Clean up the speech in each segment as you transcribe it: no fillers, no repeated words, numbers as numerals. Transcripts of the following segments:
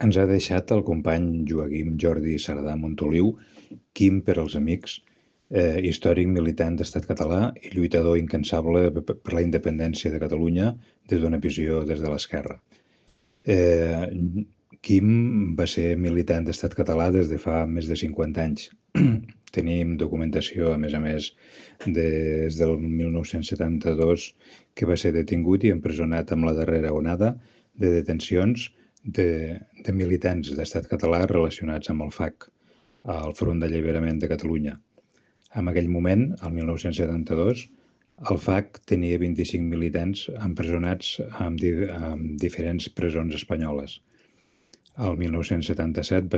ens ha deixat el company Joaquim Jordi Sardà Montoliu, Quim per als amics, històric militant d'Estat català i lluitador incansable per la independència de Catalunya des d'una visió des de l'esquerra. Quim va ser militant d'Estat català des de fa més de 50 anys. Tenim documentació, a més, des del 1972, que va ser detingut i empresonat amb la darrera onada de detencions de militants d'Estat català relacionats amb el FAC, el Front d'Alliberament de Catalunya. En aquell moment, el 1972, el FAC tenia 25 militants empresonats en diferents presons espanyoles. El 1977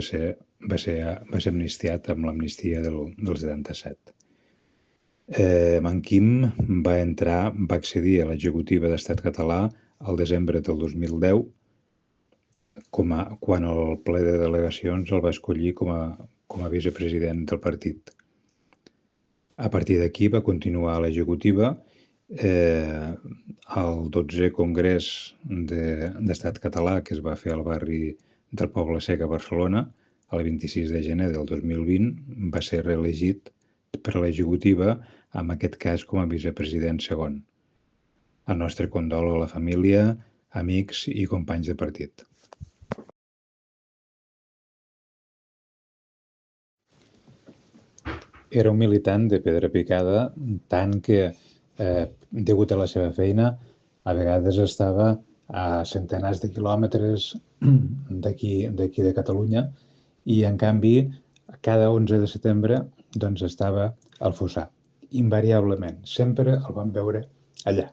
va ser amnistiat amb l'amnistia del 77. En Quim va accedir a l'executiva d'Estat català al desembre del 2010, quan el ple de delegacions el va escollir com a vicepresident del partit. A partir d'aquí va continuar a l'executiva. El 12è Congrés d'Estat català, que es va fer al barri del Poble Sec a Barcelona, el 26 de gener del 2020, va ser reelegit per l'executiva, en aquest cas com a vicepresident segon. El nostre condol a la família, amics i companys de partit. Era un militant de pedra picada, tant que, degut a la seva feina, a vegades estava a centenars de quilòmetres d'aquí de Catalunya i, en canvi, cada 11 de setembre estava al Fossar, invariablement. Sempre el vam veure allà.